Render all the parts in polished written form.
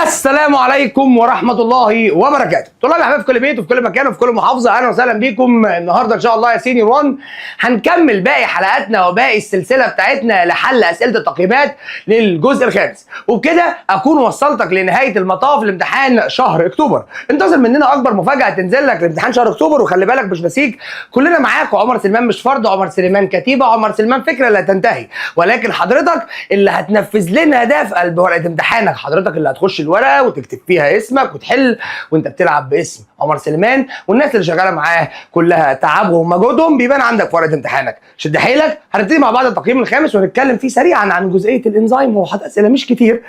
السلام عليكم ورحمة الله وبركاته. طلاب يا حبايبي في كل بيت وفي كل مكان وفي كل محافظة، أهلا وسهلا بيكم. النهارده إن شاء الله يا سينيور 1 هنكمل باقي حلقاتنا وباقي السلسلة بتاعتنا لحل أسئلة التقييمات للجزء الخامس، وبكده أكون وصلتك لنهاية المطاف لامتحان شهر أكتوبر. انتظر مننا أكبر مفاجأة تنزل لك لامتحان شهر أكتوبر، وخلي بالك مش نسيك كلنا معاك، وعمر سليمان مش فرد، عمر سليمان كتيبة، عمر سليمان فكرة لا تنتهي، ولكن حضرتك اللي هتنفذ لنا ده في قلب ورقة امتحانك، حضرتك اللي هتخش الورقه وتكتب فيها اسمك وتحل وانت بتلعب باسم عمر سليمان، والناس اللي شغاله معاه كلها تعبهم ومجهودهم بيبان عندك في ورقه امتحانك. شد حيلك، هنبتدي مع بعض التقييم الخامس ونتكلم فيه سريعا عن جزئيه الانزيم. هو حاطط اسئله مش كتير،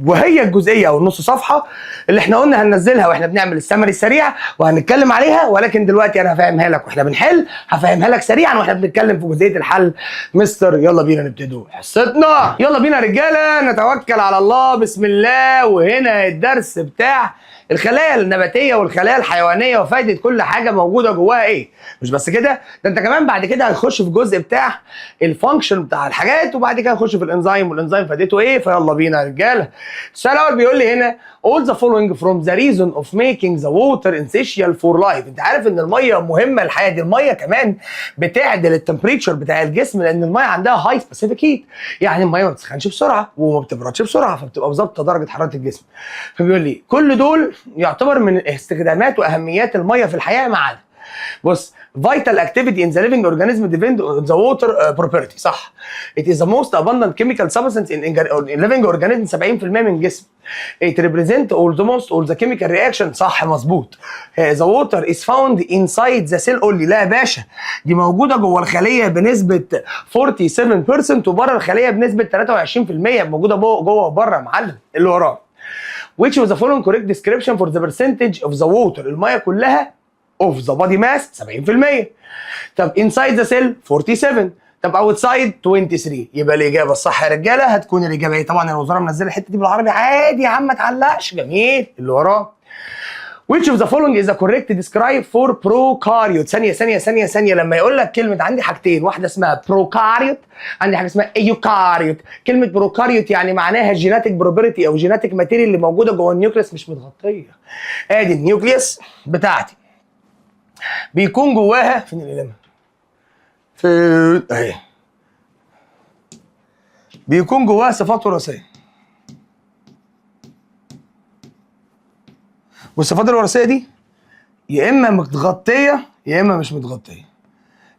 وهي الجزئيه او النص صفحه اللي احنا قلنا هننزلها واحنا بنعمل السمري السريع وهنتكلم عليها، ولكن دلوقتي انا هفهمها لك واحنا بنحل، هفهمها لك سريعا واحنا بنتكلم في جزئيه الحل. مستر يلا بينا نبتدي حصتنا، يلا بينا يا رجاله نتوكل على الله، بسم الله. وهنا الدرس بتاع الخلايا النباتيه والخلايا الحيوانيه وفائده كل حاجه موجوده جواها ايه. مش بس كده، ده انت كمان بعد كده هنخش في الجزء بتاع الفانكشن بتاع الحاجات، وبعد كده هنخش في الانزيم والانزيم فائدته ايه. فيلا بينا يا رجاله. السؤال الاول بيقول لي هنا all the following from the reason of making the water essential for life. انت عارف ان الميه مهمه للحياه دي، الميه كمان بتعدل التمبريتشر بتاع الجسم، لان الميه عندها هاي سبيسيفيك هيت، يعني الميه ما بتسخنش بسرعه وما بتبردش بسرعه، فبتبقى ظابطه درجه حراره الجسم. فبيقول لي كل دول يعتبر من استخدامات واهميات الميه في الحياه ما عدا، بص، vital activity in the living organism depend on the water property. صح. It is the most abundant chemical substance in living organism. 70% من الجسم. It represent almost all the chemical reaction. صح مظبوط. The water is found inside the cell only. لا يا باشا، دي موجودة جوه الخلية بنسبة 47% وبره الخلية بنسبة 23%. موجودة جوه وبره يا معلم. اللي وراه. Which was the following correct description for the percentage of the water. المية كلها of the body mass 70%. طب inside the cell 47. طب outside 23. يبقى الاجابه الصح يا رجاله هتكون الاجابه ايه؟ طبعا الوزاره منزله الحته دي بالعربي عادي يا عم، ما تعلقش. جميل. اللي وراه which of the following is the correct describe for prokaryote. ثانيه لما يقول لك كلمه، عندي حاجتين، واحده اسمها بروكاريوت، عندي حاجه اسمها ايوكاريوت. كلمه بروكاريوت يعني معناها جيناتيك بروبرتي او جيناتيك ماتيريال اللي موجوده جوه النيوكليس مش متغطيه. ادي النيوكليس بتاعتي بيكون جواها، فين القلم؟ في اهي، بيكون جواها صفات وراثيه، والصفات الوراثيه دي يا اما متغطيه يا اما مش متغطيه.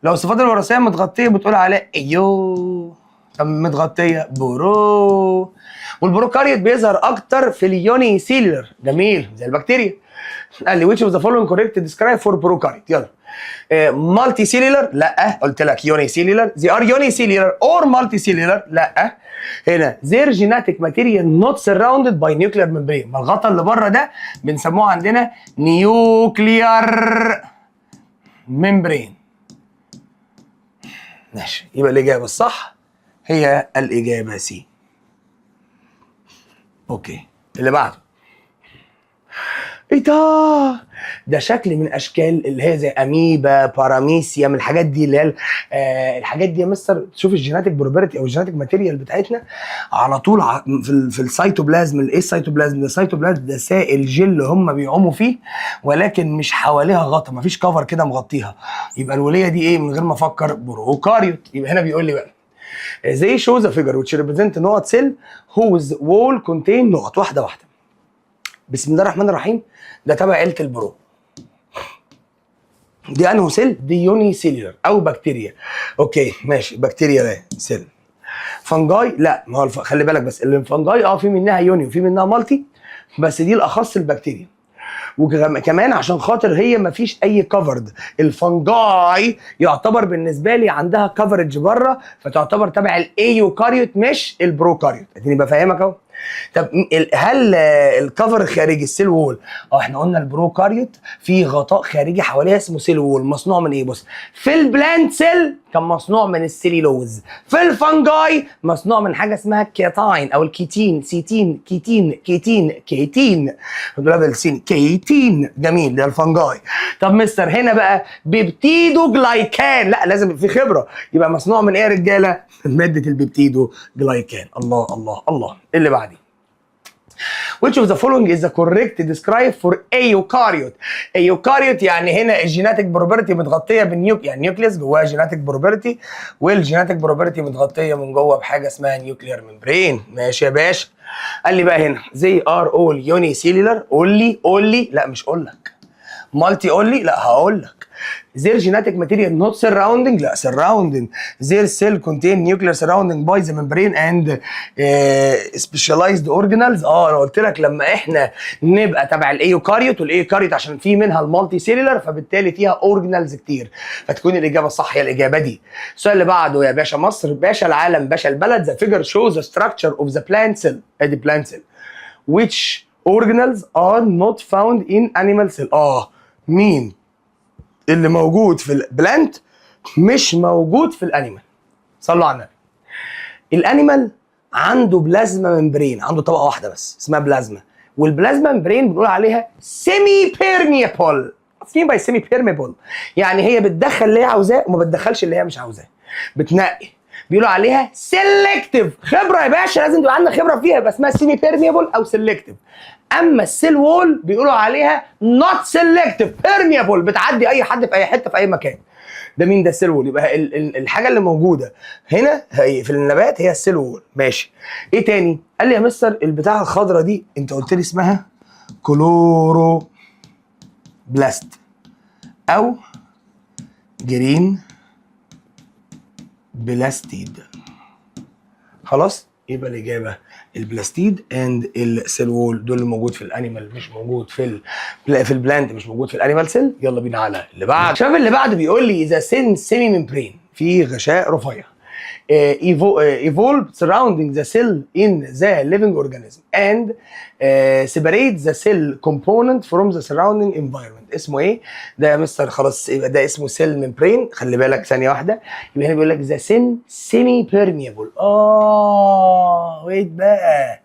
لو الصفات الوراثيه متغطيه بتقول عليها ايوه، طب متغطيه برو. والبروكاريوت بيظهر اكتر في اليوني سيلر. جميل، زي البكتيريا. قال لي which of the following correct describe for prokaryote. يلا. مالتي سيلولر؟ لا، قلت لك يوني سيلولر. they are unicellular or multicellular؟ لا. هنا their genetic material not surrounded by nuclear membrane. ما الغطا اللي بره ده بنسموه عندنا nuclear membrane. ماشي، يبقى الاجابه الصح هي الاجابه سي. اوكي، اللي بعده. ايه ده شكل من اشكال اللي هي زي اميبا، باراميسيا، الحاجات دي اللي هي الحاجات دي يا مستر. تشوف الجيناتيك بروبرتي او الجيناتيك ماتيريال بتاعتنا على طول في السيتوبلازم. ايه السيتوبلازم ده؟ السيتوبلازم ده سائل جل هم بيعوموا فيه، ولكن مش حواليها غطا، مفيش كفر كده مغطيها. يبقى الوليه دي ايه من غير ما افكر؟ بروكاريوت. يبقى هنا بيقول لي بقى زي shows a figure which represent نقط cell whose wall contain نقط. واحده بسم الله الرحمن الرحيم. ده تبع عيله البرو. دي انهو سيل؟ دي يوني سيلولر او بكتيريا. اوكي ماشي، بكتيريا ده سيل. فنجاي؟ لا، ما هو خلي بالك بس الفنجاي في منها يوني وفي منها مالتي، بس دي الاخص البكتيريا. وكمان عشان خاطر هي ما فيش اي كفرد. الفنجاي يعتبر بالنسبه لي عندها كفرج بره، فتعتبر تبع الايوكاريوت مش البروكاريوت. اديني بفهمك اهو. طب هل الكفر الخارجي السيل وول؟ احنا قلنا البروكاريوت في غطاء خارجي حواليها اسمه سيل وول، مصنوع من ايه؟ بص، في البلانت سيل كان مصنوع من السيلولوز، في الفنجاي مصنوع من حاجه اسمها كيتاين او الكيتين، سيتين، كيتين دول بالسين، كيتين. جميل، ده الفنجاي. طب مستر هنا بقى بيبتيدو جلايكان، لا لازم في خبره، يبقى مصنوع من ايه يا رجاله؟ ماده البيبتيدو جلايكان. الله الله الله. اللي بعديه Which of the following is the correct describe for eukaryote؟ eukaryote يعني هنا الجيناتيك بروبرتي متغطيه يعني نيوكليس جواها جيناتيك بروبرتي، والجيناتيك بروبرتي متغطيه من جوه بحاجه اسمها نيوكليير ممبرين. ماشي يا باشا. قال لي بقى هنا they are all unicellular. قول لي لا مش قول لك. مالتي قول لي لا هقول لك. their genetic material not surrounding لا surrounding their cell contain nuclear surrounding by the membrane and specialized organelles. انا قلت لك لما احنا نبقى تبع الايوكاريوت، والايوكاريوت عشان في منها المالتي سيلولر فبالتالي فيها اورجانلز كتير، فتكون الاجابه الصح هي الاجابه دي. السؤال اللي بعده يا باشا مصر، باشا العالم، باشا البلد. the figure shows the structure of the plant cell. ادي plant cell which organelles are not found in animal cell. مين اللي موجود في البلانت مش موجود في الانيمال؟ صلوا على النبي. الانيمال عنده بلازما ممبرين، عنده طبقه واحده بس اسمها بلازما، والبلازما ممبرين بنقول عليها سيمي بيرميبل. عارفين باي سيمي بيرميبل؟ يعني هي بتدخل اللي هي عاوزاه وما بتدخلش اللي هي مش عاوزاه، بتنقي. بيقولوا عليها سيلكتيف. خبره يا باشا، لازم تبقى عندنا خبره فيها، يبقى اسمها سيمي بيرميبل او سيلكتيف. اما السيل وول بيقولوا عليها نوت سيلكتيف بيرميبل، بتعدي اي حد في اي حته في اي مكان. ده مين ده؟ السيل وول. يبقى الحاجه اللي موجوده هنا في النبات هي السيل وول. ماشي. ايه تاني؟ قال لي يا مستر البتاعه الخضراء دي انت قلت لي اسمها كلورو بلاست او جرين بلاستيد. خلاص، يبقى الاجابه البلاستيد اند السيل وول. دول اللي موجود في الانيمال مش موجود في البلانت، مش موجود في الانيمال سيل. يلا بينا على اللي بعد. شايف اللي بعده بيقول لي اذا سيمي ممبرين في غشاء رفيع evolved surrounding the cell in the living organism and separate the cell component from the surrounding environment. اسمه ايه ده يا مستر؟ خلاص يبقى ده اسمه سيل ممبرين. خلي بالك ثانيه واحده، يبقى هنا بيقول لك the semi permeable. ويت بقى،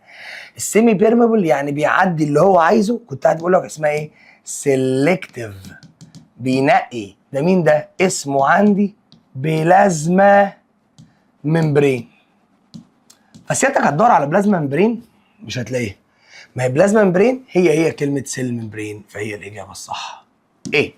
السيمي بيرميبل يعني بيعدي اللي هو عايزه. كنت قاعد بقول لك اسمها ايه؟ سيلكتيف، بينقي. ده مين ده؟ اسمه عندي بلازما ممبرين. فسيادتك هتدور على بلازما ممبرين مش هتلاقيها، ما هي بلازما ممبرين هي كلمه سيل ممبرين، فهي الاجابه الصح. ايه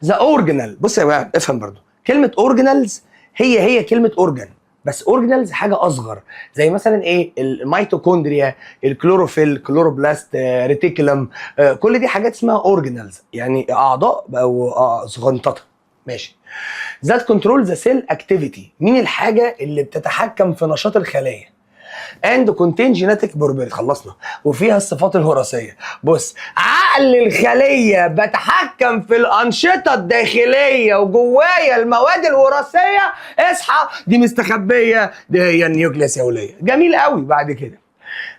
ذا اورجانال؟ بص يا جماعه افهم برضو، كلمه اورجانالز هي كلمه اورجان، بس اورجانالز حاجه اصغر، زي مثلا ايه؟ الميتوكوندريا، الكلوروفيل، كلوروبلاست، ريتيكولم، كل دي حاجات اسمها اورجانالز، يعني اعضاء او صغنططه. ماشي. that control the cell activity. مين الحاجه اللي بتتحكم في نشاط الخلايا؟ and contain genetic property. خلصنا. وفيها الصفات الوراثيه. بص، عقل الخليه بتحكم في الانشطه الداخليه وجوايا المواد الوراثيه. اصحى، دي مستخبيه، دي هي النيوكليس يا وليه. جميل قوي. بعد كده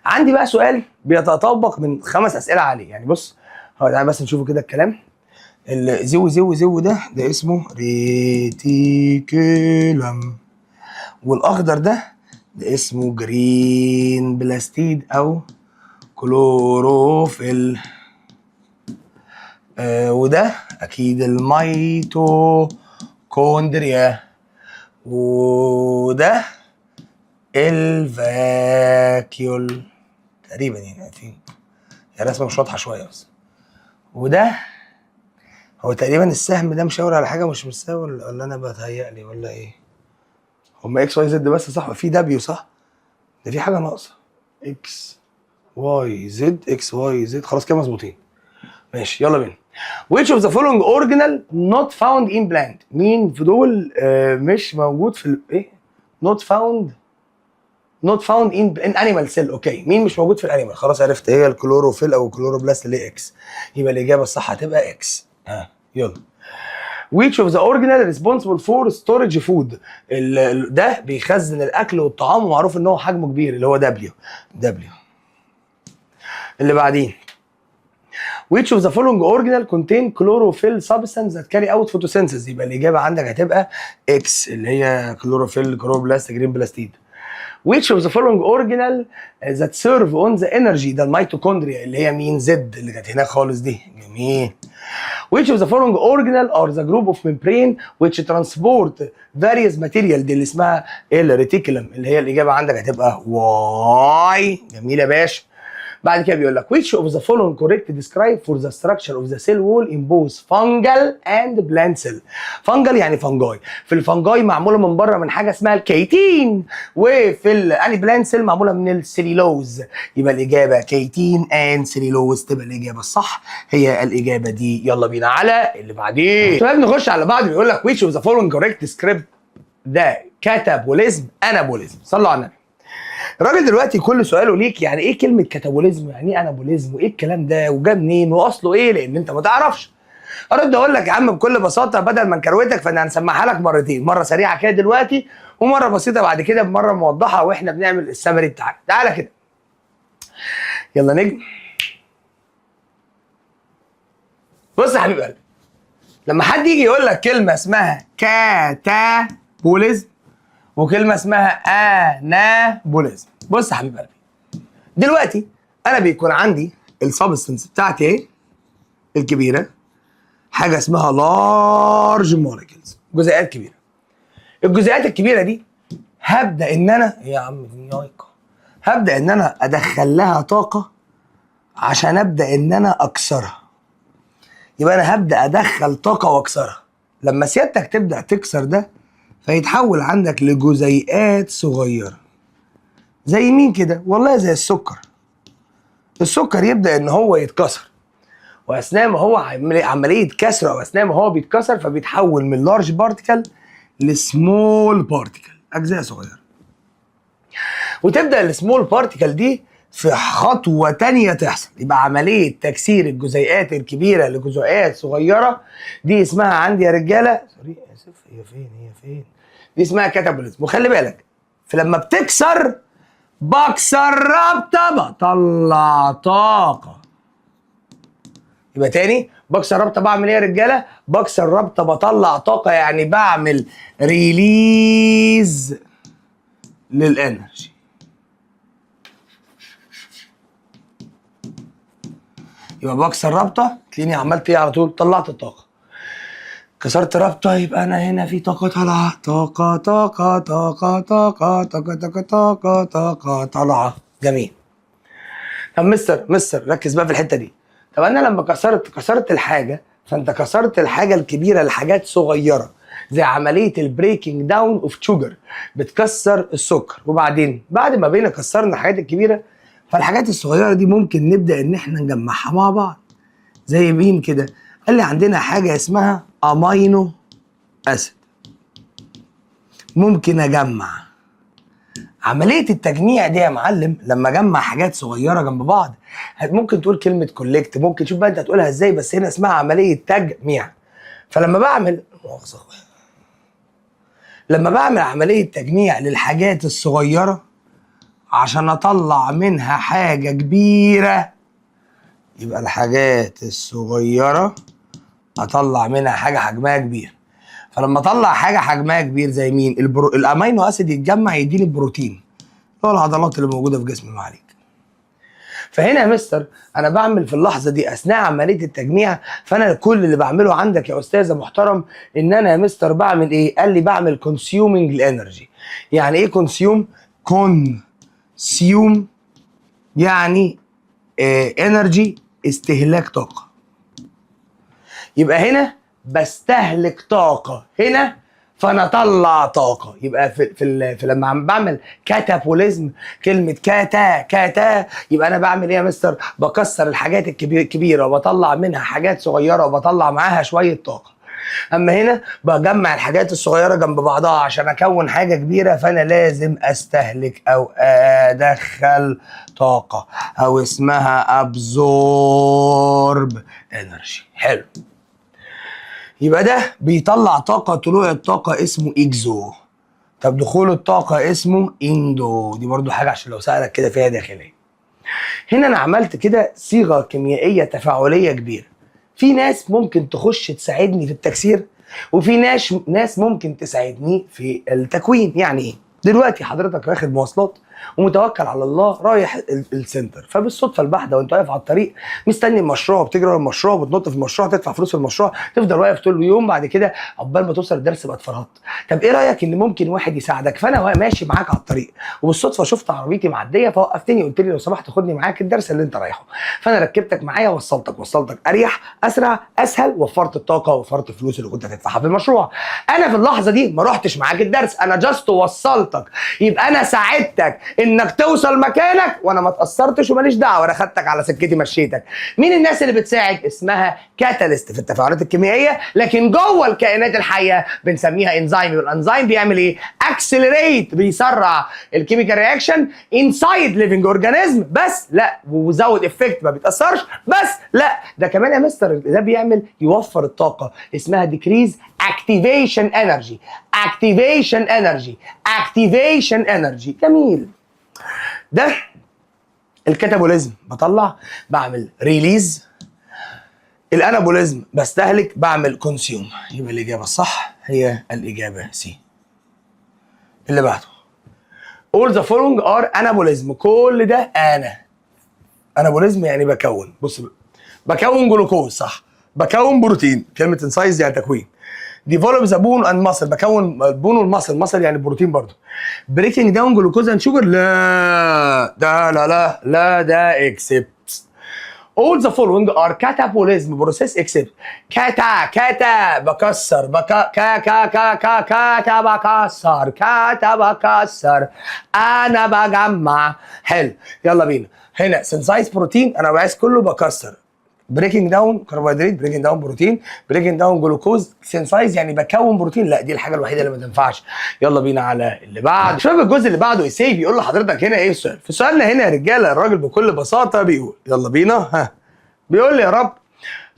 عندي بقى سؤال بيتطابق من 5 اسئله عليه. يعني بص، هو تعالى بس نشوفه كده الكلام. الزو ده اسمه ريتيكولم، والاخضر ده اسمه جرين بلاستيد او كلوروفيل، وده اكيد الميتوكوندريا، وده الفاكيول تقريبا. يعني في الرسمه مش واضحه شويه بس. وده هو تقريبا السهم ده مشاور على حاجه مش مستوى، ولا انا بتهيألي ولا ايه؟ هما اكس واي زد بس صح؟ في دبليو صح؟ ده في حاجه ناقصه. اكس واي زد، اكس واي زد، خلاص كده مظبوطين. ماشي يلا بينا. which of the following organelle not found in plant؟ مين في دول مش موجود في ايه؟ not found in animal cell. اوكي، مين مش موجود في الانيمال؟ خلاص عرفت، هي الكلوروفيل او الكلوروبلاست اللي اكس. يبقى الاجابه الصح هتبقى اكس. يلا. which of the organelle responsible for storage food؟ ده بيخزن الاكل والطعام، ومعروف ان هو حجمه كبير، اللي هو دبليو. اللي بعدين which of the following organelle contain chlorophyll substance that carry out photosynthesis؟ يبقى الاجابه عندك هتبقى اكس، اللي هي كلوروفيل، كلوروبلاست، جرين بلاستيد. which of the following organelle that serve on the energy؟ ده الميتوكوندريا اللي هي مين؟ زد اللي كانت هناك خالص دي. جميل. which of the following organelle are the group of membrane which transport various material؟ دي اللي اسمها الريتيكولم اللي هي الاجابه عندك هتبقى واي. جميل يا باشا. بعد كده بيقول لك which of the following correct describe for the structure of the cell wall in both fungal and plant cell؟ fungal يعني فنجاي. في الفنجاي معموله من بره من حاجه اسمها الكيتين، وفي الاني بلانت سيل معموله من السليلوز. يبقى الاجابه كيتين اند سليلوز تبقى الاجابه الصح، هي الاجابه دي. يلا بينا على اللي بعديه. شباب نخش على بعض. بيقول لك which of the following correct describe the catabolism anabolism؟ صلوا على النبي. الراجل دلوقتي كل سؤاله ليك يعني ايه كلمه كاتابوليزم، يعني ايه انابوليزم، وايه الكلام ده وجا منين واصله ايه، لان انت ما تعرفش. ارد اقول لك يا عم بكل بساطه بدل ما نكروتك فانا هنسمعها لك مرتين، مره سريعه كده دلوقتي ومره بسيطه بعد كده بمره موضحه واحنا بنعمل السمري بتاعنا. تعالى كده يلا نجم. بص يا حبيب قلبي، لما حد يجي يقول لك كلمه اسمها كاتابوليزم وكلمه اسمها انابوليزم، بص يا حبيب قلبي دلوقتي انا بيكون عندي السبستنس بتاعتي ايه الكبيره، حاجه اسمها لارج مولكيولز، جزيئات كبيره. الجزيئات الكبيره دي هبدا ان انا يا عم هبدا ان انا ادخل لها طاقه عشان ابدا ان انا اكسرها. يبقى انا هبدا ادخل طاقه واكسرها. لما سيادتك تبدا تكسر ده فيتحول عندك لجزيئات صغيره زي مين كده؟ والله زي السكر. السكر يبدا ان هو يتكسر، واثناء ما هو عمليه كسره او اثناء ما هو بيتكسر فبيتحول من لارج بارتيكل لسمول بارتيكل، اجزاء صغيره. وتبدا السمول بارتيكل دي في خطوه تانية تحصل، يبقى عمليه تكسير الجزيئات الكبيره لجزيئات صغيره دي اسمها عندي يا رجاله سوري اسف هي فين دي اسمها كاتابوليزم. وخلي بالك فلما بتكسر بكسر رابطه بطلع طاقه. يبقى تاني بكسر رابطه بعمل ايه يا رجاله؟ بكسر رابطه بطلع طاقه، يعني بعمل ريليز للانرجي. يبقى بكسر رابطه تلاقيني عملت ايه على طول؟ طلعت الطاقه. كسرت رابطه يبقى انا هنا في طاقه طالعه، طاقه طاقه طاقه طاقه طاقه طاقه طاقه طاقه طالعه. جميل. طب مستر ركز بقى في الحته دي. طب انا لما كسرت الحاجه، فانت كسرت الحاجه الكبيره لحاجات صغيره زي عمليه البريكنج داون اوف شوجر، بتكسر السكر. وبعدين بعد ما بقينا كسرنا الحاجات الكبيره فالحاجات الصغيره دي ممكن نبدا ان احنا نجمعها مع بعض. زي مين كده؟ قال لي عندنا حاجه اسمها امينو اسيد. ممكن اجمع. عمليه التجميع دي يا معلم لما اجمع حاجات صغيره جنب بعض ممكن تقول كلمه كولكت، ممكن تشوف بقى انت هتقولها ازاي، بس هنا اسمها عمليه تجميع. فلما بعمل عمليه تجميع للحاجات الصغيره عشان اطلع منها حاجه كبيره، يبقى الحاجات الصغيره اطلع منها حاجه حجمها كبير. فلما اطلع حاجه حجمها كبير زي مين؟ الامينو اسيد يتجمع يديني البروتين اللي هو العضلات اللي موجوده في جسم المعالج. فهنا يا مستر انا بعمل في اللحظه دي اثناء عمليه التجميع، فانا كل اللي بعمله عندك يا استاذ محترم ان انا يا مستر بعمل ايه؟ قال لي بعمل كونسيومينج الانرجي. يعني ايه كونسيوم؟ كونسيوم يعني انرجي، استهلاك طاقه. يبقى هنا بستهلك طاقه هنا فانا اطلع طاقه. يبقى في لما عم بعمل كاتابوليزم، كلمه كاتا يبقى انا بعمل ايه يا مستر؟ بكسر الحاجات الكبيره وبطلع منها حاجات صغيره وبطلع معاها شويه طاقه. اما هنا بجمع الحاجات الصغيره جنب بعضها عشان اكون حاجه كبيره، فانا لازم استهلك او ادخل طاقه او اسمها ابزورب انرجي. حلو. يبقى ده بيطلع طاقه، طلوع الطاقه اسمه اكزو. طب دخول الطاقه اسمه اندو. دي برضو حاجه عشان لو سالك كده فيها داخليه. هنا انا عملت كده صيغه كيميائيه تفاعليه كبيره. في ناس ممكن تخش تساعدني في التكسير، وفي ناس ممكن تساعدني في التكوين. يعني ايه؟ دلوقتي حضرتك واخد مواصلات ومتوكل على الله رايح السنتر، فبالصدفه البحته وانت واقف على الطريق مستني المشروع، بتجري ورا المشروع وبتنط في المشروع تدفع فلوس المشروع، تفضل واقف طول اليوم، بعد كده عقبال ما توصل الدرس بقى اتفرهدت. طب ايه رايك ان ممكن واحد يساعدك؟ فانا ماشي معاك على الطريق وبالصدفه شفت عربيتي معديه فوقفتني قلت لي لو سمحت خدني معاك الدرس اللي انت رايحه، فانا ركبتك معايا وصلتك اريح اسرع اسهل، وفرت الطاقه وفرت الفلوس اللي كنت هتدفعها في المشروع. انا في اللحظه دي ما رحتش معاك الدرس، انا جاست وصلتك، يبقى انا ساعدتك انك توصل مكانك وانا ما اتاثرتش وماليش دعوه، انا خدتك على سكتي مشيتك. مين الناس اللي بتساعد؟ اسمها كاتاليست في التفاعلات الكيميائيه، لكن جوه الكائنات الحيه بنسميها انزيم. والانزيم بيعمل ايه؟ اكسلريت، بيسرع الكيميكال رياكشن انسايد ليفنج اورجانيزم، بس لا وزود افكت ما بيتاثرش، بس لا ده كمان يا مستر ده بيعمل يوفر الطاقه، اسمها ديكريز اكتيفيشن انرجي. اكتيفيشن انرجي جميل. ده الكاتابوليزم، بطلع بعمل ريليز. الانابوليزم بستهلك بعمل كونسيوم. يبقى الاجابه الصح هي الاجابه سي. اللي بعده all the following are anabolism. كل ده انابوليزم يعني بكون، بص بكون جلوكوز صح، بكون بروتين، كلمه انسايز يعني تكوين. develop the bone and muscle، بكون البون والمصل يعني بروتين برضه. breaking down glucose and sugar، لا ده ده except. all the following are catabolism process except كاتا بكسر بكسر انا بجمع. حلو يلا بينا. هنا سنسايز بروتين انا عايز كله بكسر، بريكنج داون كربوهيدرات، بريكنج داون بروتين، بريكنج داون جلوكوز، سينسايز يعني بكون بروتين، لا دي الحاجه الوحيده اللي ما تنفعش. يلا بينا على اللي بعد. شوف الجزء اللي بعده ايساي بيقول لحضرتك هنا ايه السؤال. في سؤالنا هنا يا رجاله الراجل بكل بساطه بيقول يلا بينا بيقول لي يا رب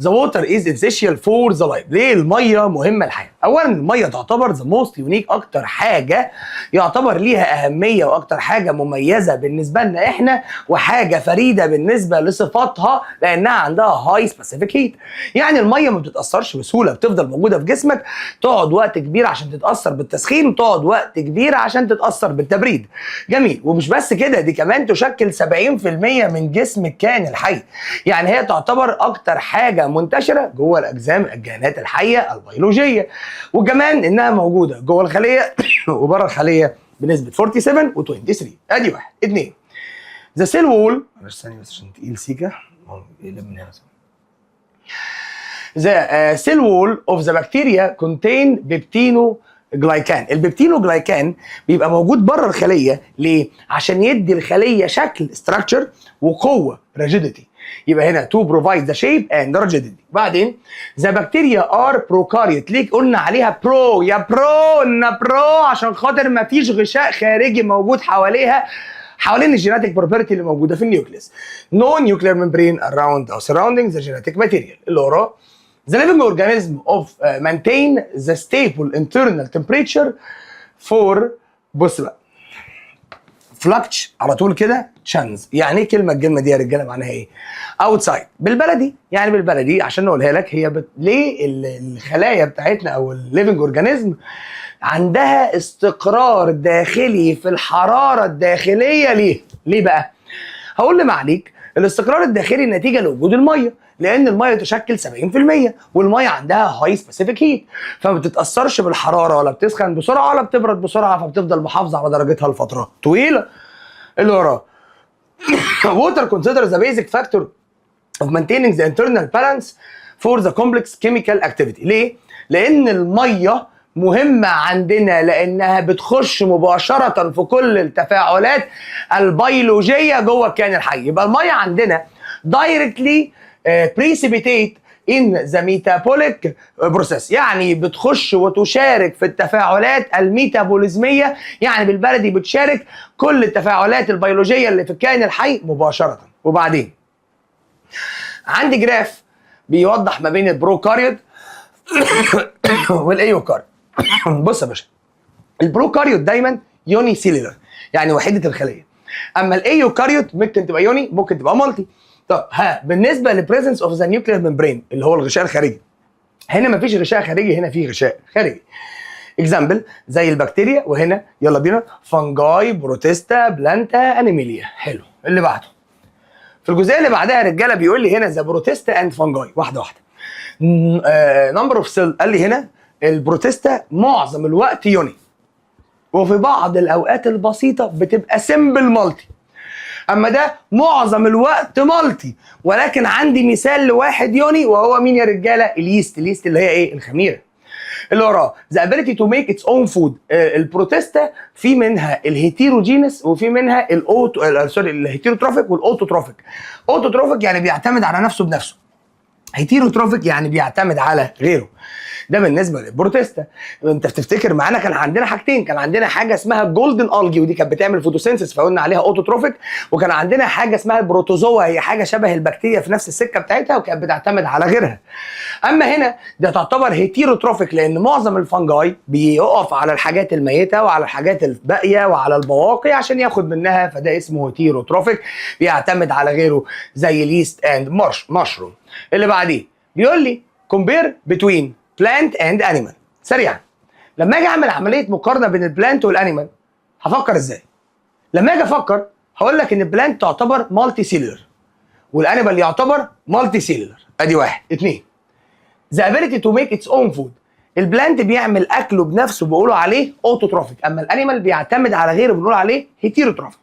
The water is essential for the life. ليه الميه مهمه للحياه؟ اولا الميه تعتبر the most unique، اكتر حاجه يعتبر ليها اهميه واكتر حاجه مميزه بالنسبه لنا احنا، وحاجه فريده بالنسبه لصفاتها لانها عندها هاي سبيسيفيك هيت. يعني الميه ما بتتاثرش بسهوله، بتفضل موجوده في جسمك، تقعد وقت كبير عشان تتاثر بالتسخين وتقعد وقت كبير عشان تتاثر بالتبريد. جميل. ومش بس كده، دي كمان تشكل 70% من جسم الكائن الحي. يعني هي تعتبر اكتر حاجه منتشره جوه الاجسام الكائنات الحيه البيولوجيه، وكمان انها موجوده جوه الخليه وبره الخليه بنسبه 47 و23. ادي واحد. اتنين ذا سيل وول، معلش ثانيه بس عشان تقيل سيكا من هنا. ذا سيل وول اوف ذا بكتيريا كونتين بيبتينو جلايكان. البيبتينوجلايكان بيبقى موجود بره الخليه. ليه؟ عشان يدي الخليه شكل structure وقوه rigidity. يبقى هنا to provide the shape and rigidity. بعدين the bacteria are prokaryote. ليه قلنا عليها برو؟ يا برو قلنا برو عشان خاطر ما فيش غشاء خارجي موجود حوالين الجيناتيك بروبرتي اللي موجوده في النيوكليس. No nuclear membrane around or surrounding the genetic material. اللي وراه the living organism of maintain the stable internal temperature for، بص بقى فلكتش على طول كده تشانز. يعني ايه الكلمه دي يا رجاله معناها ايه؟ اوتسايد. بالبلدي عشان نقولها لك هي ليه الخلايا بتاعتنا او الليفنج اورجانيزم عندها استقرار داخلي في الحراره الداخليه. ليه بقى؟ هقول لي معليك الاستقرار الداخلي نتيجه لوجود الميه، لان الميه تشكل 70% والميه عندها هاي سبيسيفيك هيت، فما بتتاثرش بالحراره ولا بتسخن بسرعه ولا بتبرد بسرعه، فبتفضل محافظه على درجتها لفترات طويله. اللي وراه water considers the basic factor of maintaining the internal balance for the complex chemical activity. ليه؟ لان الميه مهمة عندنا لأنها بتخش مباشرة في كل التفاعلات البيولوجية جوه الكائن الحي. يبقى المية عندنا directly precipitate in the metabolic process، يعني بتخش وتشارك في التفاعلات الميتابوليزمية، يعني بالبلدي بتشارك كل التفاعلات البيولوجية اللي في الكائن الحي مباشرة. وبعدين عندي جراف بيوضح ما بين البروكاريوت والايوكاريوت. بص يا باشا، البروكاريوت دايما يوني سيلولر يعني وحيده الخليه، اما الايوكاريوت ممكن تبقى يوني ممكن تبقى مالتي. طب بالنسبه للبريزنس اوف ذا نيوكلير ممبرين اللي هو الغشاء الخارجي، هنا مفيش غشاء خارجي، هنا في غشاء خارجي. اكزامبل زي البكتيريا، وهنا يلا بينا فانجاي، بروتيستا، بلانتا، انيميليا. حلو. اللي بعده في الجزئيه اللي بعدها يا رجاله بيقول لي هنا ذا بروتيستا اند فانجاي. واحده واحده. نمبر اوف سيل، قال لي هنا البروتيستا معظم الوقت يوني، وفي بعض الاوقات البسيطه بتبقى سمبل مالتي. اما ده معظم الوقت مالتي، ولكن عندي مثال لواحد يوني، وهو مين يا رجاله؟ اليست. اليست اللي هي ايه؟ الخميره. اللي وراه the ability to make its own food. البروتيستا في منها الهيتيروجينس وفي منها الهيتيروتروفيك والاوتوتروفيك. اوتوتروفيك يعني بيعتمد على نفسه بنفسه، هيتيروتروفيك يعني بيعتمد على غيره. ده بالنسبه للبروتيستا. انت بتفتكر معانا كان عندنا حاجتين، كان عندنا حاجه اسمها جولدن الجي ودي كانت بتعمل فوتوسينثيس فقلنا عليها اوتوتروفيك، وكان عندنا حاجه اسمها البروتوزوا هي حاجه شبه البكتيريا في نفس السكه بتاعتها وكانت بتعتمد على غيرها. اما هنا ده تعتبر هيتيروتروفيك لان معظم الفنجاي بيقف على الحاجات الميته وعلى الحاجات الباقيه وعلى البواقي عشان ياخد منها، فده اسمه هيتيروتروفيك بيعتمد على غيره زي ليست اند مشروم. اللي بعديه بيقول لي كومبير بتوين بلانت اند انيمال. سريعا، لما اجي اعمل عمليه مقارنه بين البلانت والانيمال هفكر ازاي؟ لما اجي افكر هقول لك ان البلانت تعتبر مالتي سيلولر والانيمال يعتبر مالتي سيلولر. ادي واحد. اتنين، the ability to make its own food. البلانت بيعمل اكله بنفسه بيقولوا عليه اوتوتروفيك، اما الانيمال بيعتمد على غيره بنقول عليه هيتيروتروفيك.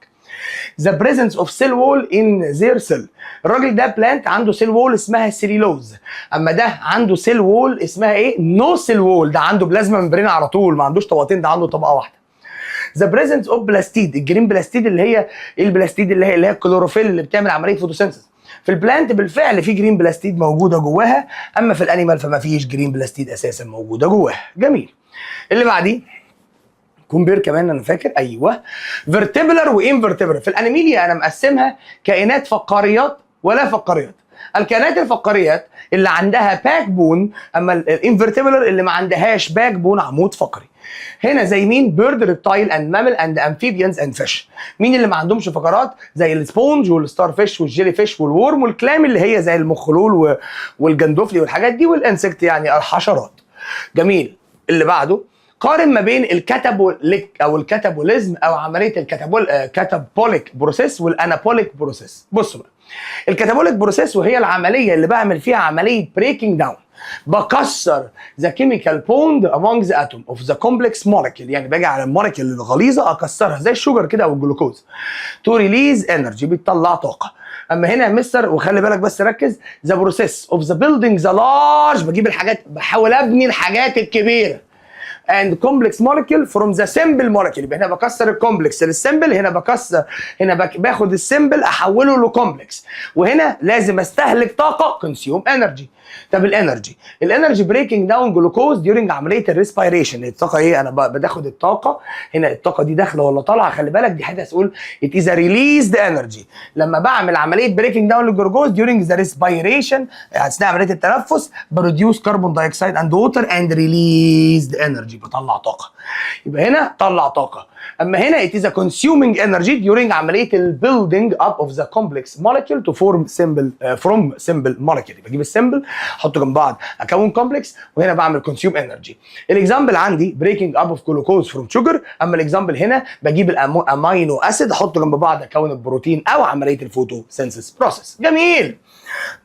The presence of cell wall in their cell. الراجل ده بلانت عنده سيل وول اسمها سيلولوز، اما ده عنده سيل وول اسمها ايه؟ نو سيل وول. ده عنده بلازما ممبرين على طول، ما عندوش طبقتين، ده عنده طبقه واحده. The presence of بلاستيد. الجرين بلاستيد اللي هي البلاستيد اللي هي الكلوروفيل اللي بتعمل عمليه فوتوسينثيس. في البلانت بالفعل في جرين بلاستيد موجوده جواها، اما في الانيمال فما فيش جرين بلاستيد اساسا موجوده جواها. جميل. اللي بعديه كومبير كمان انا فاكر. ايوه، فيرتبلر وانفرتبلر. في الانيميليا انا مقسمها كائنات فقاريات ولا فقاريات. الكائنات الفقاريات اللي عندها باك بون، اما الانفرتبلر اللي ما عندهاش باك بون، عمود فقري. هنا زي مين؟ بيرد، ريبتايل اند مامل اند امفيبيانز اند فيش. مين اللي ما عندهمش فقرات؟ زي السبونج والستار فيش والجيلي فيش والورم والكلام اللي هي زي المخلول والجندوفلي والحاجات دي، والانسكت يعني الحشرات. جميل. اللي بعده قارن ما بين الكاتابوليك او الكاتابوليزم او عمليه الكاتابوليك بروسيس والانابوليك بروسيس. بصوا بقى، الكاتابوليك بروسيس وهي العمليه اللي بعمل فيها عمليه بريكنج داون، بكسر ذا كيميكال بوند امونج ذا اتوم اوف ذا كومبلكس مولكيول، يعني باجي على المولكيول الغليظه اكسرها زي الشوجر كده او الجلوكوز تو ريليز انرجي، بتطلع طاقه. اما هنا يا مستر وخلي بالك بس ركز، ذا بروسيس اوف ذا بيلدينج ذا لارج، بجيب الحاجات بحاول ابني الحاجات الكبيره and complex molecule from the simple molecule. يبقى هنا بكسر الكومبلكس للسمبل، هنا بكسر، هنا باخد السمبل احوله لكومبلكس، وهنا لازم استهلك طاقه consume energy. طب الانرجي بريكنج داون جلوكوز during عمليه الريسبيريشن. الطاقه ايه؟ انا باخد الطاقه، هنا الطاقه دي داخله ولا طالعه؟ خلي بالك دي حاجه هتقول it is a released energy. لما بعمل عمليه بريكنج داون للجلوكوز during the respiration اثناء عمليه التنفس بروديوس كربون دايوكسيد اند ووتر اند ريليزد انرجي، بطلع طاقه. يبقى هنا طلع طاقه. اما هنا it is a consuming energy during عمليه البيلدينج up of the complex molecule to form simple molecule. بجيب السمبل احطه جنب بعض اكون كومبلكس، وهنا بعمل consume energy. الاكزامبل عندي breaking up of glucose from sugar، اما الاكزامبل هنا بجيب الامينو اسيد احطه جنب بعض اكون البروتين او عمليه الفوتوسينثيس بروسيس. جميل.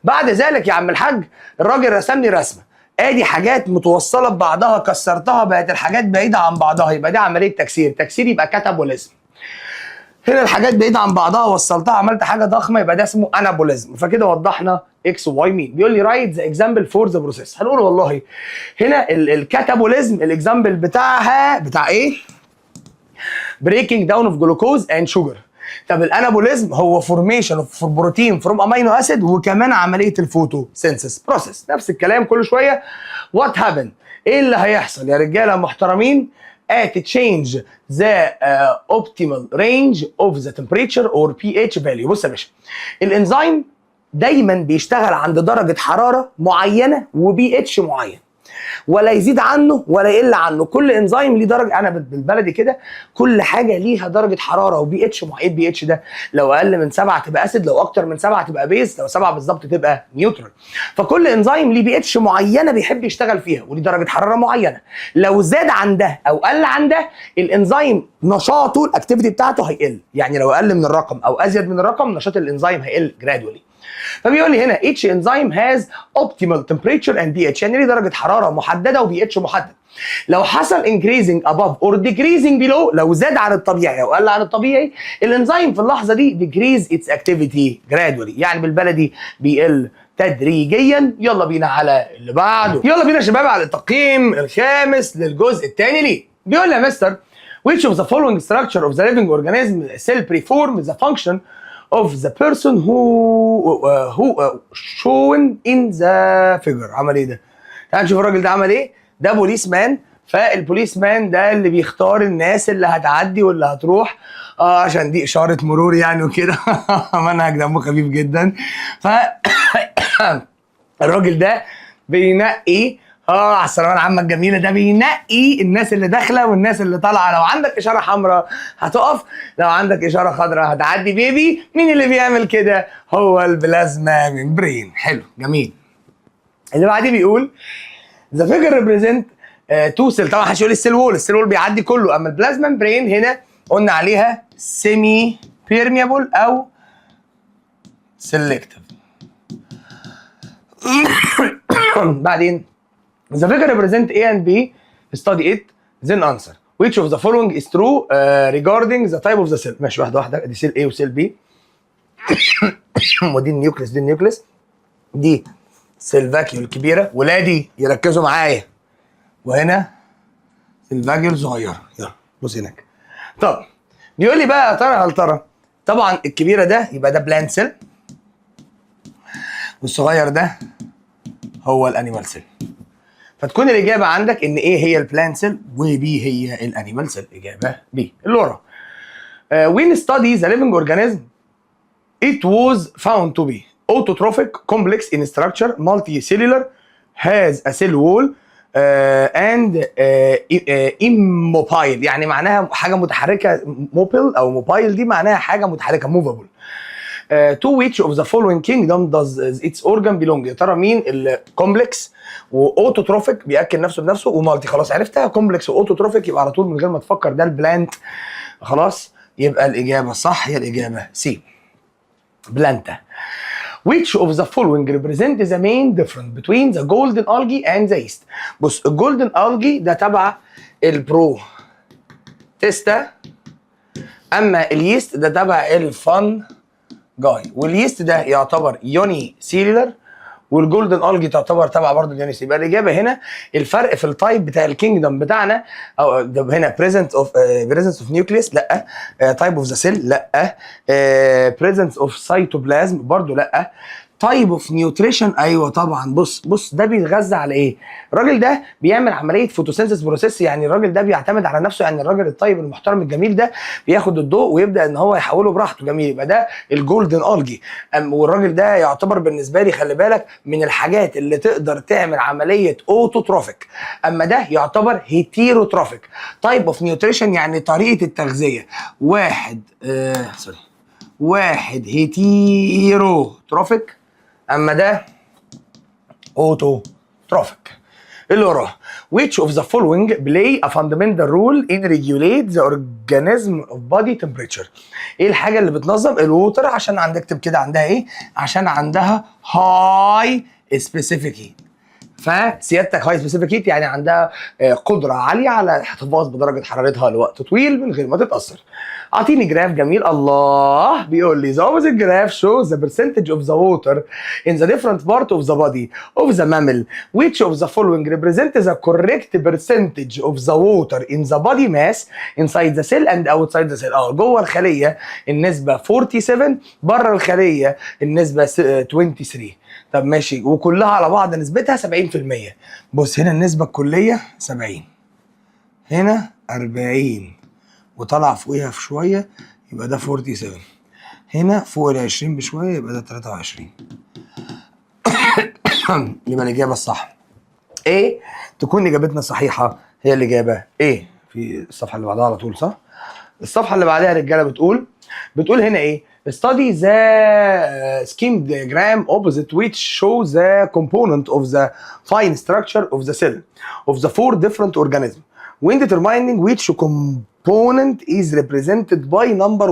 بعد ذلك يا عم الحاج الراجل رسم لي رسمه، ادي حاجات متوصله ببعضها كسرتها بقت الحاجات بعيده عن بعضها، يبقى دي عمليه تكسير يبقى كاتابوليزم. هنا الحاجات بعيده عن بعضها وصلتها عملت حاجه ضخمه يبقى ده اسمه انابوليزم. فكده وضحنا اكس وواي مين. بيقول لي رايت ذا اكزامبل فور ذا بروسيس. هنقول والله هنا الكاتابوليزم الاكزامبل بتاعها بتاع ايه؟ بريكنج داون اوف جلوكوز اند شوجر. طب الانابوليزم هو فورميشن اوف بروتين فروم امينو اسيد وكمان عمليه الفوتوسينثيس بروسيس. نفس الكلام كل شويه. وات هابن؟ ايه اللي هيحصل يا رجاله محترمين at change the optimal range of the temperature or pH value. بص يا باشا، الانزيم دايما بيشتغل عند درجه حراره معينه وبي اتش معين. ولا يزيد عنه ولا يقل عنه. كل انزيم ليه درجه، انا بالبلدي كده كل حاجه ليها درجه حراره وبي اتش معين. البي اتش ده لو اقل من 7 تبقى اسيد، لو اكتر من 7 تبقى بيز، لو 7 بالظبط تبقى نيوترال. فكل انزيم ليه بي اتش معينه بيحب يشتغل فيها وليه درجه حراره معينه. لو زاد عن ده او قل عن ده الانزيم نشاطه الاكتيفيتي بتاعته هيقل. يعني لو اقل من الرقم او ازيد من الرقم نشاط الانزيم هيقل جرادولي. فبيقول لي هنا each enzyme has optimal temperature and pH، يعني ليه درجه حراره محدده وبي اتش محدد. لو حصل increasing above or decreasing below، لو زاد عن الطبيعي او قل عن الطبيعي، الانزيم في اللحظه دي decrease its activity gradually، يعني بالبلدي بيقل تدريجيا. يلا بينا على اللي بعده. يلا بينا يا شباب على التقييم الخامس للجزء الثاني ليه. بيقول لي يا مستر which of the following structure of the living organism cell perform the function of the person who shown in the figure. عمل ايه ده؟ تعال نشوف الراجل ده عمل ايه. ده بوليس مان، فالبوليس مان ده اللي بيختار الناس اللي هتعدي واللي هتروح عشان دي اشاره مرور يعني وكده. منهج دمه خفيف جدا. ف الراجل ده بينقي على الثانويه العامه الجميله، ده بينقي الناس اللي داخله والناس اللي طالعه. لو عندك اشاره حمراء هتقف، لو عندك اشاره خضراء هتعدي بيبي. مين اللي بيعمل كده؟ هو البلازما ممبرين. حلو جميل. اللي بعديه بيقول the figure represent two cell. طبعا هيقول السيل وول، السيل وول بيعدي كله، اما البلازما ممبرين هنا قلنا عليها سيمي بيرميبل او سيلكتيف. بعدين the figure represent A and B, study it then answer which of the following is true regarding the type of the cell. ماشي واحده واحده. دي سيل A وسيل B، ودي النيوكليس دي النيوكليس، دي سيل فاكيول كبيره ولادي يركزوا معايا، وهنا سيل فاكيول صغيره. يلا بص هناك. طب بيقول لي بقى يا ترى هل ترى طبعا الكبيره ده يبقى ده بلانت سيل، والصغير ده هو الانيمال سيل. فتكون الاجابه عندك ان ايه هي البلانت سيل وبي هي الانيمال سيل. اجابه بي اللي ورا. when study the living organism it was found to be autotrophic, complex in structure, multicellular, has a cell wall and immobile. يعني معناها حاجه متحركه. موبل او موبايل دي معناها حاجه متحركه movable. to which of the following kingdom does its organ belong. يا ترى مين الكومبلكس واوتوتروفيك بياكل نفسه بنفسه ومالتي؟ خلاص عرفتها. كومبلكس واوتوتروفيك يبقى على طول من غير ما تفكر ده البلانت. خلاص يبقى الاجابه الصح هي الاجابه سي بلانتا. which of the following represent the main difference between the golden algae and the yeast. بص الجولدن algae ده تبع البرو تيستا، اما اليست ده تبع الفن جاي، واليست ده يعتبر يوني سيلولر، والجولدن الجي تعتبر تبع برضه اليوني سيلولر. يبقى الاجابه هنا الفرق في التايب بتاع الكينجدم بتاعنا، او هنا بريزنت اوف نيوكليس لا، تايب اوف ذا سيل لا، بريزنس اوف سيتوبلازم برضه لا، تايب اوف نيوتريشن ايوه طبعا. بص ده بيتغذى على ايه؟ الراجل ده بيعمل عمليه فوتوسينثيس بروسيس، يعني الراجل ده بيعتمد على نفسه. يعني الراجل الطيب المحترم الجميل ده بياخد الضوء ويبدا ان هو يحوله براحته. جميل. يبقى ده الجولدن الجي. والراجل ده يعتبر بالنسبه لي خلي بالك من الحاجات اللي تقدر تعمل عمليه اوتوتروفيك، اما ده يعتبر هيتيروتروفيك. تايب اوف نيوتريشن يعني طريقه التغذيه. واحد هيتيروتروفيك، اما ده اوتوتروفيك. اللي وراه which of the following play a fundamental role in regulate the organism of body temperature. ايه الحاجه اللي بتنظم الووتر؟ عشان عندك اكتب كده عندها ايه؟ عشان عندها هاي سبيسيفيك. فسيادتك هاي سبيسيفيك يعني عندها قدره عاليه على الاحتفاظ بدرجه حرارتها لوقت طويل من غير ما تتاثر. اعطيني جراف جميل. الله بيقول لي the opposite graph shows the percentage of the water in the different part of the body of the mammal. Which of the following represents the correct percentage of the water in the body mass inside the cell and outside the cell. جوه الخليه النسبه 47، بره الخليه النسبه 23. طب ماشي، وكلها على بعض نسبتها 70%. بص هنا النسبه الكليه 70، هنا 40 وطلع فوقيها في شويه يبقى ده 47، هنا فوق ال 20 بشويه يبقى ده 23. يبقى الاجابه الصح ايه تكون اجابتنا الصحيحه هي الاجابه ايه. في الصفحه اللي بعدها على طول صح؟ الصفحه اللي بعدها يا رجاله بتقول هنا ايه؟ study the scheme diagram opposite which show the component of the fine structure of the cell of the 4 different organisms when determining which component is represented by number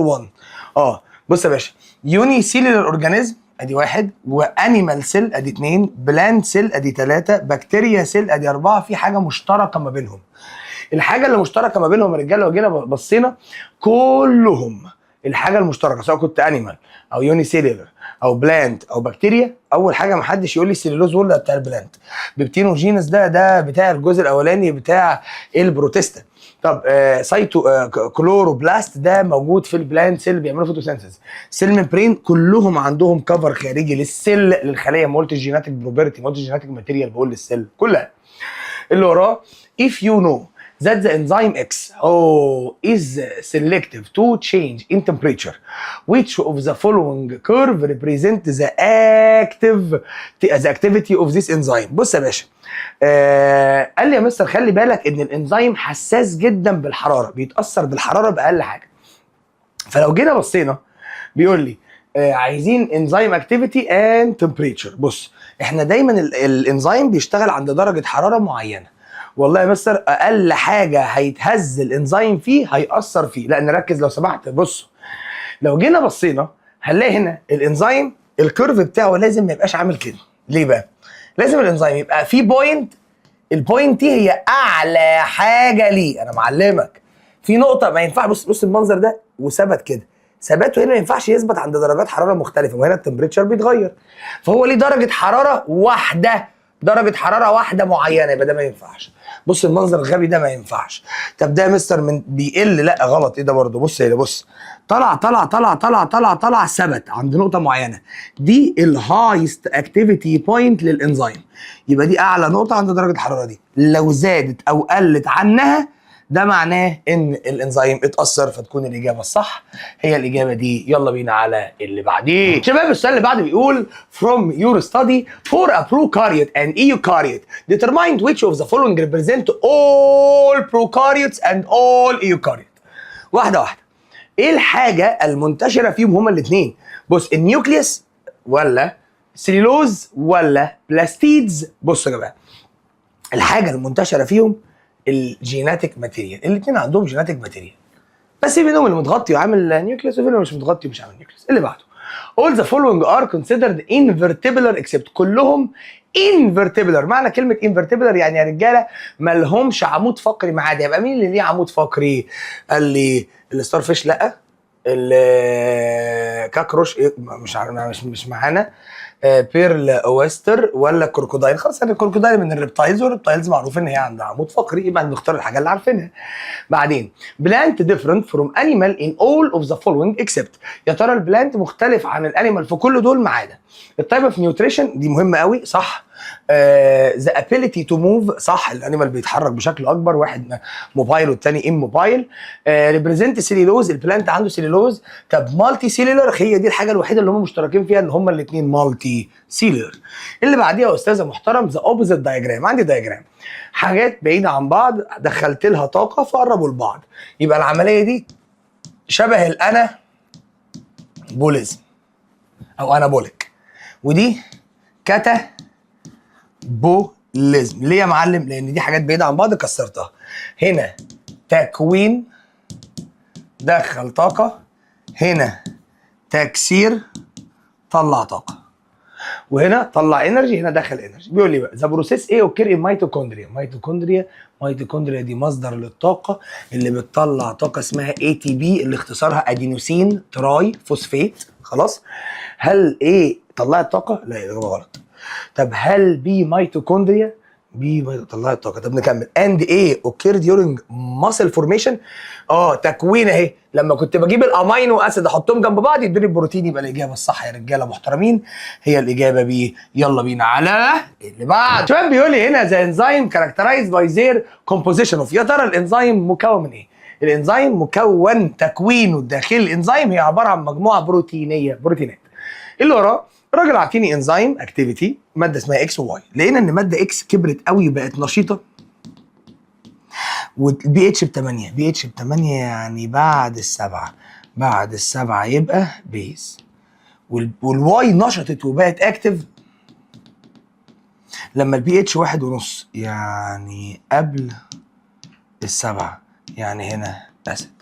1. بص يا باشا، unicellular organism ادي 1، وانيمال سيل ادي 2، بلانت سيل ادي 3، بكتيريا سيل ادي 4. في حاجه مشتركه ما بينهم. الحاجه اللي مشتركه ما بينهم يا رجاله، لو جينا بصينا كلهم الحاجه المشتركه سواء كنت انيمال او يوني سيلولر او بلانت او بكتيريا. اول حاجه ما حدش يقول لي السيلولوز وول ده بتاع البلانت، بيبتينوجينس ده بتاع الجزء الاولاني بتاع البروتيستا. طب سايتو كلوروبلاست ده موجود في البلانت سيل بيعملوا فوتوسينثيز. سيل ممبرين كلهم عندهم كفر خارجي للسيل للخليه. ما قلتش جيناتيك بروبرتي، ما قلتش جيناتيك ماتيريال، بقول للسيل كلها. اللي وراه if you know that the enzyme X is selective to change in temperature, which of the following curve represent the activity of this enzyme. بص يا باشا، قال لي يا مستر خلي بالك ان الانزيم حساس جدا بالحراره، بيتاثر بالحراره باقل حاجه. فلو جينا بصينا بيقول لي عايزين انزيم اكتيفيتي اند تمبريتشر. بص احنا دايما الانزيم بيشتغل عند درجه حراره معينه. والله يا مستر اقل حاجه هيتهز الانزيم فيه هيأثر فيه. لا نركز لو سمحت. بصوا لو جينا بصينا هنلاقي هنا الانزيم الكيرف بتاعه لازم ما يبقاش عامل كده. ليه بقى؟ لازم الانزيم يبقى فيه بوينت، البوينت دي هي اعلى حاجه ليه. انا معلمك في نقطه ما ينفع. بص المنظر ده وثبت كده، ثباته هنا ما ينفعش يثبت عند درجات حراره مختلفه، وهنا التمبريتشر بيتغير، فهو ليه درجه حراره واحده، درجه حراره واحده معينه، يبقى ده ما ينفعش. بص المنظر الغبي ده ما ينفعش. طب ده يا مستر من بيقل، لا غلط. ايه ده برضه؟ بص هنا، بص طلع طلع طلع طلع طلع طلع ثبت عند نقطه معينه، دي الهايست اكتيفيتي بوينت للانزيم، يبقى دي اعلى نقطه عند درجه الحراره دي. لو زادت او قلت عنها ده معناه ان الانزيم اتاثر، فتكون الاجابه الصح هي الاجابه دي. يلا بينا على اللي بعديه. شباب السؤال اللي بعده بيقول from your study for a prokaryote and eukaryote determine which of the following represent all prokaryotes and all eukaryotes. واحده واحده. ايه الحاجه المنتشره فيهم هما الاثنين؟ بص النيوكليوس ولا سيلولوز ولا بلاستيدز. بصوا يا جماعه الحاجه المنتشره فيهم الجيناتيك ماتيريال. الاثنين عندهم جيناتيك ماتيريال، بس في منهم اللي متغطي وعامل نيوكليوس وفي منهم مش متغطي ومش عامل نيوكليوس. اللي بعده all the following are considered invertebrate except. كلهم invertebrate. معنى كلمه invertebrate يعني يا رجاله ما لهمش عمود فقري معادي. يبقى مين اللي ليه عمود فقري؟ قال لي الستار فيش لا، الكاكروش مش عارف مش معانا، بيرل اويستر ولا كروكودايل. خلاص يعني الكروكودايل من الريبتايلز، والريبتايلز معروف ان هي عندها عمود فقري، يبقى نختار الحاجه اللي عارفينها. بعدين بلانت different from animal in all of the following except. يا ترى البلانت مختلف عن الانيمال في كل دول ما عدا التايب اوف نيوتريشن، دي مهمه قوي صح. ذا ابيليتي تو موف صح، الانيمال بيتحرك بشكل اكبر، واحد موبايل والتاني اموبايل. ريبريزنت سيلولوز، البلانت عنده سيلولوز. طب مالتي سيلولر، هي دي الحاجه الوحيده اللي هم مشتركين فيها ان هم الاثنين مالتي سيلولر. اللي بعديها يا استاذه محترم ذا اوبوزيت دايجرام. عندي دايجرام حاجات بعيده عن بعض دخلت لها طاقه فقربوا لبعض، يبقى العمليه دي شبه الانا بوليزم او انابوليك، ودي كاتا بوليزم. ليه يا معلم؟ لان دي حاجات بعيده عن بعض كسرتها. هنا تكوين دخل طاقه، هنا تكسير طلع طاقه، وهنا طلع انرجي، هنا دخل انرجي. بيقول لي بقى ذا بروسيس ايه اوكير ان ميتوكوندريا. ميتوكوندريا دي مصدر للطاقه اللي بتطلع طاقه اسمها اي تي بي اللي اختصارها ادينوسين تراي فوسفيت. خلاص هل ايه طلعت طاقه؟ لا الاجابه غلط. طب هل بي ميتوكوندريا؟ بي طلعت طاقه. طب نكمل. اند ايه اوكير ديورنج ماسل فورميشن. تكوين اهي، لما كنت بجيب الامينو اسيد احطهم جنب بعض يدوني البروتين. يبقى الاجابه الصح يا رجاله محترمين هي الاجابه بي. يلا بينا على اللي بعد. شباب بيقول لي هنا ذا انزيم كاركترايزد باي زير كومبوزيشن اوف. يا ترى الانزيم مكون من ايه؟ الانزيم مكون تكوينه الداخلي الانزيم هي عباره عن مجموعه بروتينات. اللي وراه الراجل عاطيني انزيم اكتيفيتي ماده اسمها اكس وواي، لقينا ان ماده اكس كبرت قوي بقت نشيطه والبي اتش ب 8، بي اتش ب 8 يعني بعد السبعه، بعد السبعه يبقى بيز، والواي نشطت وبقت اكتف لما البي اتش 1.5 يعني قبل السبعه، يعني هنا اسيد.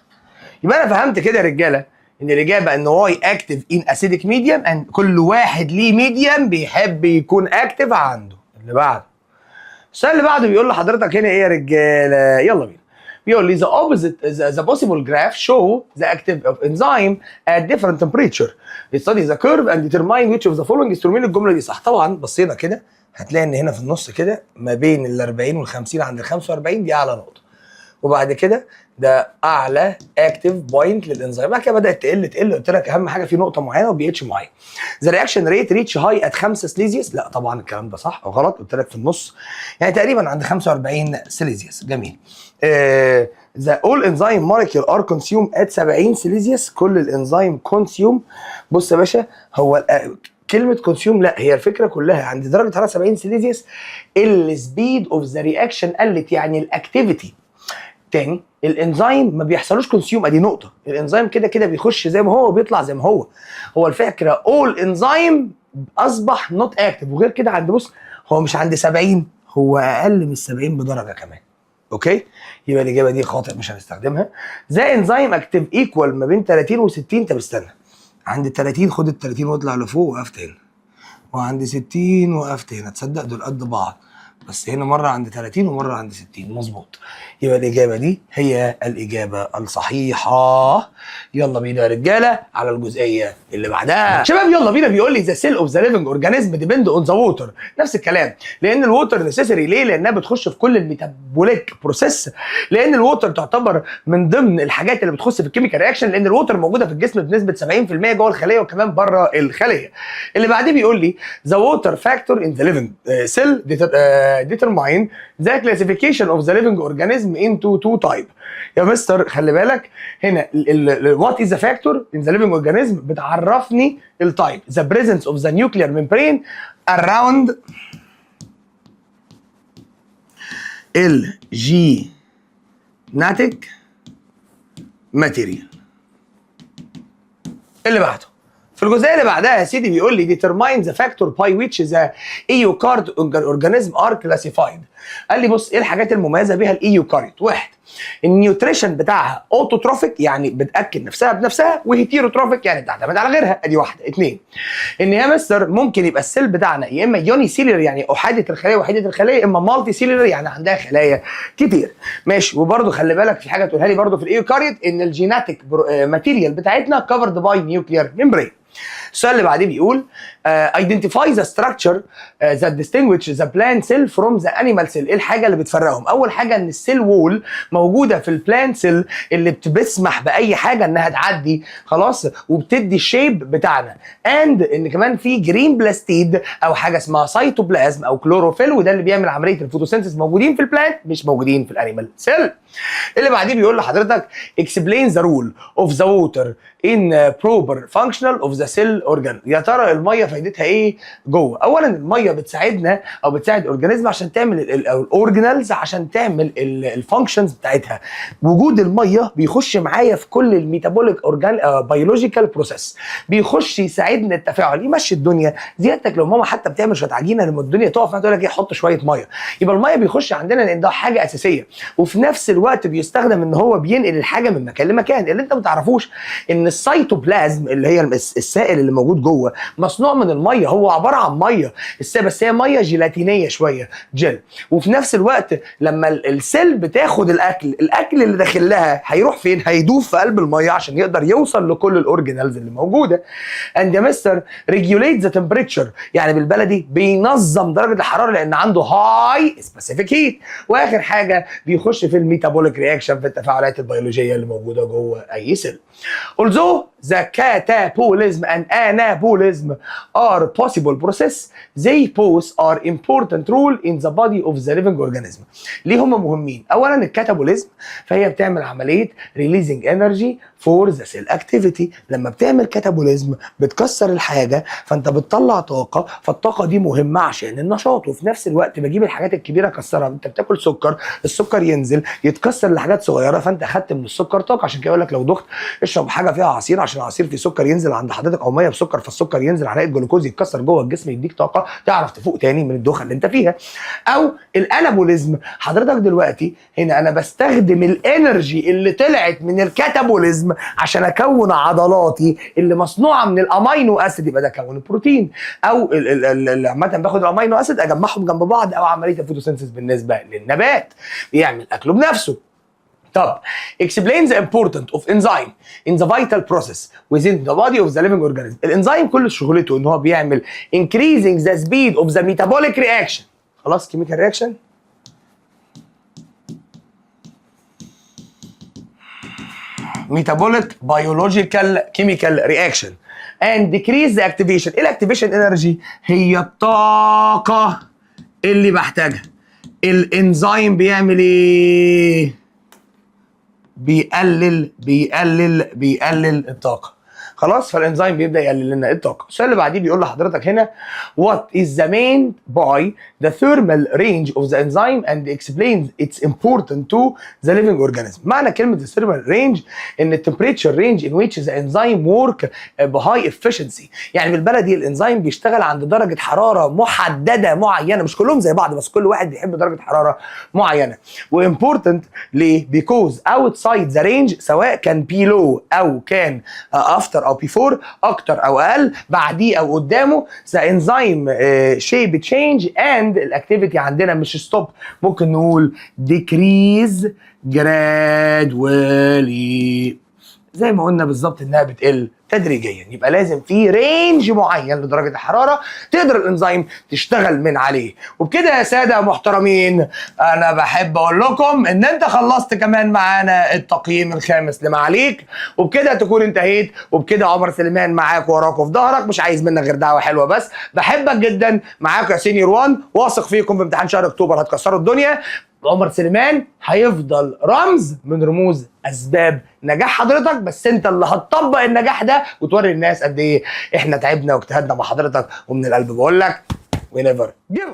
يبقى انا فهمت كده يا رجاله ان الاجابه ان واي اكتف ان اسيدك ميديم، ان كل واحد ليه ميديم بيحب يكون اكتف عنده. اللي بعده، السؤال اللي بعده بيقول لحضرتك هنا ايه يا رجاله؟ يلا بينا. بيقول لي the opposite the possible graph show the active of enzyme at different temperature. study the curve and determine which of the following is true. مين الجمله دي صح؟ طبعا بصينا كده هتلاقي ان هنا في النص كده ما بين ال 40 وال 50 عند ال 45 دي اعلى نقطه، وبعد كده ده اعلى اكتيف بوينت للانزيم. بعد كده بدات تقل قلت لك اهم حاجه في نقطه معينه وبي اتش معين. ذا رياكشن ريت ريتش هاي ات 5 سليزيوس، لا طبعا الكلام ده صح او غلط؟ قلت لك في النص يعني تقريبا عند 45 سليزيوس. جميل. ذا اول انزيم مولكيول ار كونسيوم ات 70 سليزيوس، كل الانزيم كونسيوم. بص يا باشا، هو كلمه كونسيوم لا، هي الفكره كلها عند درجه حراره 70 سليزيوس السبيد اوف ذا رياكشن قلت، يعني الاكتيفيتي. تاني، الانزيم ما بيحصلوش كونسيوم، ادي نقطه. الانزيم كده كده بيخش زي ما هو وبيطلع زي ما هو. هو الفكره اول انزيم اصبح نوت اكتف، وغير كده عند بص هو مش عند 70، هو اقل من 70 بدرجه كمان. اوكي، يبقى الاجابه دي خاطئ مش هنستخدمها. زي انزيم اكتف ايكوال ما بين 30 و60. طب استنى، عند 30 خد ال 30 واطلع لفوق وقفت هنا، وعند 60 وقفت هنا. تصدق دول قد بعض، بس هنا مره عند 30 ومره عند 60. مظبوط، يبقى الاجابه دي هي الاجابه الصحيحه. يلا بينا يا رجاله على الجزئيه اللي بعدها. شباب يلا بينا. بيقول لي ذا سيل اوف ذا ليفنج اورجانيزم ديبند اون ذا ووتر. نفس الكلام، لان الووتر نيسيسري. ليه؟ لانها بتخش في كل الميتابوليك بروسيس، لان الووتر تعتبر من ضمن الحاجات اللي بتخش في الكيميكال رياكشن، لان الووتر موجوده في الجسم بنسبه 70% جوه الخليه وكمان بره الخليه. اللي بعديه بيقول لي ذا ووتر فاكتور ان ذا ليفنج سيل determine the classification of the living organism into two type. يا مستر خلي بالك هنا what is the factor in the living organism بتعرفني التايب. the presence of the nuclear membrane around genetic material. اللي بعده في الجزئيه اللي بعدها يا سيدي بيقول لي determine the factor by which the eukaryotic organism are classified. قال لي بص ايه الحاجات المميزه بيها الايوكاريوت؟ واحد، النيوتريشن بتاعها اوتوتروفيك يعني بتاكل نفسها بنفسها، وهيتيروتروفيك يعني بتعتمد على غيرها. ادي واحده. اثنين، ان يا مستر ممكن يبقى السيل بتاعنا يا اما يوني سيلر يعني احاده الخلايا وحيده الخلايا، اما مالتي سيلر يعني عندها خلايا كتير. ماشي. وبرده خلي بالك في حاجه تقولها لي برده في الايوكاريوت، ان الجيناتيك ماتيريال بتاعتنا كفرد باي نيوكلير ميمبرين. السؤال اللي بعديه بيقول identify the structure that distinguishes the plant cell from the animal cell. ايه الحاجه اللي بتفرقهم؟ اول حاجه ان السيل وول موجوده في البلانت سيل اللي بتسمح باي حاجه انها تعدي خلاص وبتدي الشيب بتاعنا، and ان كمان في جرين بلاستيد او حاجه اسمها سيتوبلازم او كلوروفيل، وده اللي بيعمل عمليه الفوتوسينثيز، موجودين في البلانت مش موجودين في الانيمال سيل. اللي بعديه بيقول لحضرتك explain the role of the water in proper functional of the cell organ. يا ترى الميه فايدتها ايه جوه؟ اولا الميه بتساعدنا او بتساعد الاورجانيزم عشان تعمل الاورجانيلز عشان تعمل الفانكشنز بتاعتها. وجود الميه بيخش معايا في كل الميتابوليك اورجان بيولوجيكال بروسيس، بيخش يساعدنا التفاعل، يمشي الدنيا. زيادتك لو ماما حتى بتعمل شويه عجينه لما الدنيا تقف هتقول لك ايه، حط شويه ميه. يبقى الميه بيخش عندنا لان ده حاجه اساسيه، وفي نفس الوقت بيستخدم ان هو بينقل الحاجه من مكان لمكان. اللي انت ما تعرفوش ان السيتوبلازم اللي هي السائل اللي موجود جوه مصنوع من الميه، هو عباره عن ميه بس هي ميه جيلاتينيه شويه جل. وفي نفس الوقت لما السيل بتاخد الاكل اللي داخل لها هيروح فين؟ هيدوب في قلب الميه عشان يقدر يوصل لكل الاورجانيلز اللي موجوده. اند يا مستر ريجوليت ذا تمبريتشر، يعني بالبلدي بينظم درجه الحراره لان عنده هاي سبيسيفيك هيت. واخر حاجه بيخش في الميتابوليك رياكشن في التفاعلات البيولوجيه اللي موجوده جوه اي سيل. Although the catabolism and anabolism are possible process, they both are important role in the body of the living organism. ليه هم مهمين؟ اولا الكاتابوليزم كاتابوليزم فهي بتعمل عمليه ريليزنج انرجي فور ذا سيل اكتيفيتي. لما بتعمل كاتابوليزم بتكسر الحاجه فانت بتطلع طاقه، فالطاقه دي مهمه عشان النشاط، وفي نفس الوقت بجيب الحاجات الكبيره اكسرها. انت بتاكل سكر، السكر ينزل يتكسر لحاجات صغيره فانت اخدت من السكر طاقه. عشان كده يقول لك لو دخت اشرب حاجه فيها عصير، عشان العصير فيه سكر ينزل عند حضرتك، او ميه بسكر فالسكر ينزل على الجلوكوز يتكسر جوه الجسم يديك طاقه تعرف تفوق تاني من الدوخه اللي انت فيها. او الانابوليزم، حضرتك دلوقتي هنا انا بستخدم الانرجي اللي طلعت من الكاتابوليزم عشان اكون عضلاتي اللي مصنوعه من الامينو اسيد، يبقى ده كون البروتين. او عامه باخد الامينو اسيد اجمعهم جنب بعض، او عمليه الفوتوسينثيز بالنسبه للنبات بيعمل اكله بنفسه. طب explain the importance of enzyme in the vital process within the body of the living organism. الانزيم كل شغلته ان هو بيعمل increasing the speed of the metabolic reaction. خلاص chemical reaction metabolic biological chemical reaction and decrease the activation. ايه الاكتيفيشن انرجي؟ هي الطاقة اللي بحتاجها. الانزيم بيعمل ايه؟ بيقلل الطاقة. خلاص، فالانزيم بيبدا يقلل لنا الطاقه. السؤال اللي بعديه بيقول لحضرتك هنا what is the main by the thermal range of the enzyme and explains its importance to the living organism. معنى كلمه thermal range ان temperature range in which the enzyme work بهاي efficiency. يعني بالبلدي الانزيم بيشتغل عند درجه حراره محدده معينه، مش كلهم زي بعض بس كل واحد بيحب درجه حراره معينه. وimportant ليه؟ because outside the range سواء كان below او كان after او before، اكتر او اقل، بعديه او قدامه، the enzyme shape change and الاكتيفيتي عندنا مش ستوب، ممكن نقول decrease gradually زي ما قلنا بالظبط انها بتقل تدريجيا. يبقى لازم في رينج معين لدرجه الحراره تقدر الانزيم تشتغل من عليه. وبكده يا ساده محترمين انا بحب اقول لكم ان انت خلصت كمان معانا التقييم الخامس لمعاليك، وبكده تكون انتهيت، وبكده عمر سليمان معاك وراك وفي ظهرك، مش عايز منك غير دعوه حلوه بس. بحبك جدا، معاك يا سينيور 1، واثق فيكم في امتحان شهر اكتوبر هتكسروا الدنيا. عمر سليمان هيفضل رمز من رموز اسباب نجاح حضرتك، بس انت اللي هتطبق النجاح ده وتوري الناس قد ايه احنا تعبنا واجتهدنا مع حضرتك. ومن القلب بقول لك we never give